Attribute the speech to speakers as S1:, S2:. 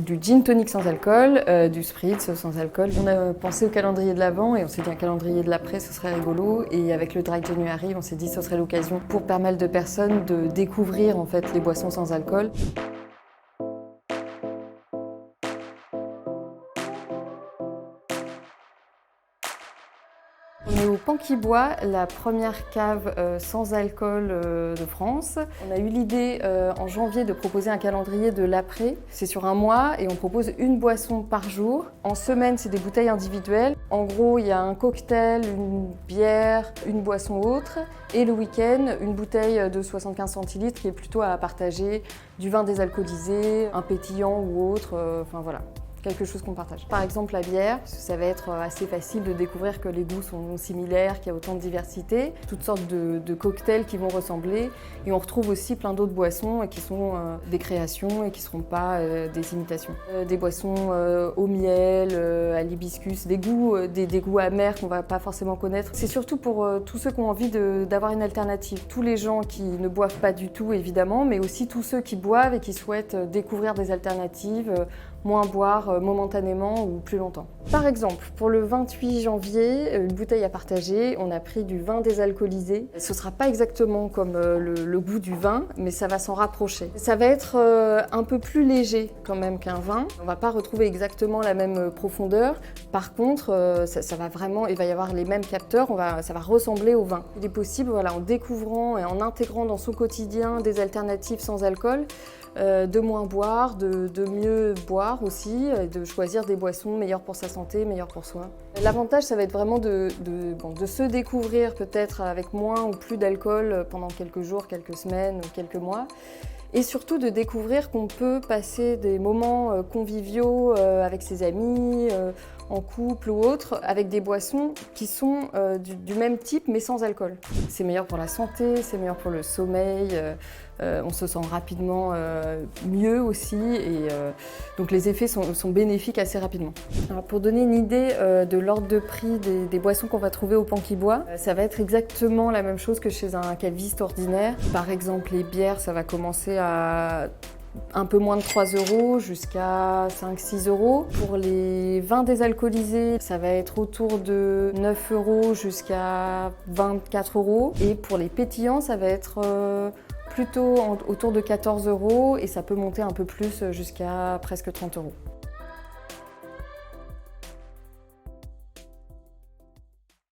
S1: du gin tonic sans alcool, du spritz sans alcool. On a pensé au calendrier de l'Avent et on s'est dit un calendrier de l'après, ce serait rigolo. Et avec le Dry January, on s'est dit ce serait l'occasion pour pas mal de personnes de découvrir en fait les boissons sans alcool. On est au Pan qui Boit, la première cave sans alcool de France. On a eu l'idée en janvier de proposer un calendrier de l'après. C'est sur un mois et on propose une boisson par jour. En semaine, c'est des bouteilles individuelles. En gros, il y a un cocktail, une bière, une boisson autre. Et le week-end, une bouteille de 75 centilitres qui est plutôt à partager, du vin désalcoolisé, un pétillant ou autre, enfin voilà. Quelque chose qu'on partage. Par exemple la bière, ça va être assez facile de découvrir que les goûts sont similaires, qu'il y a autant de diversité, toutes sortes de cocktails qui vont ressembler et on retrouve aussi plein d'autres boissons qui sont des créations et qui ne seront pas des imitations. Des boissons au miel, à l'hibiscus, des goûts amers qu'on ne va pas forcément connaître. C'est surtout pour tous ceux qui ont envie d'avoir une alternative. Tous les gens qui ne boivent pas du tout évidemment, mais aussi tous ceux qui boivent et qui souhaitent découvrir des alternatives, moins boire momentanément ou plus longtemps. Par exemple, pour le 28 janvier, une bouteille à partager, on a pris du vin désalcoolisé. Ce ne sera pas exactement comme le goût du vin, mais ça va s'en rapprocher. Ça va être un peu plus léger quand même qu'un vin. On ne va pas retrouver exactement la même profondeur. Par contre, ça va vraiment, il va y avoir les mêmes capteurs, ça va ressembler au vin. Il est possible, voilà, en découvrant et en intégrant dans son quotidien des alternatives sans alcool, de moins boire, de mieux boire aussi, de choisir des boissons meilleures pour sa santé, meilleures pour soi. L'avantage, ça va être vraiment de se découvrir peut-être avec moins ou plus d'alcool pendant quelques jours, quelques semaines ou quelques mois. Et surtout de découvrir qu'on peut passer des moments conviviaux avec ses amis, en couple ou autre, avec des boissons qui sont du même type mais sans alcool. C'est meilleur pour la santé, c'est meilleur pour le sommeil, on se sent rapidement mieux aussi et donc les effets sont bénéfiques assez rapidement. Alors pour donner une idée de l'ordre de prix des boissons qu'on va trouver au Pan qui Boit, ça va être exactement la même chose que chez un caviste ordinaire. Par exemple les bières, ça va commencer à un peu moins de 3 € jusqu'à 5-6 €. Pour les vins désalcoolisés, ça va être autour de 9 € jusqu'à 24 €. Et pour les pétillants, ça va être plutôt autour de 14 € et ça peut monter un peu plus jusqu'à presque 30 €.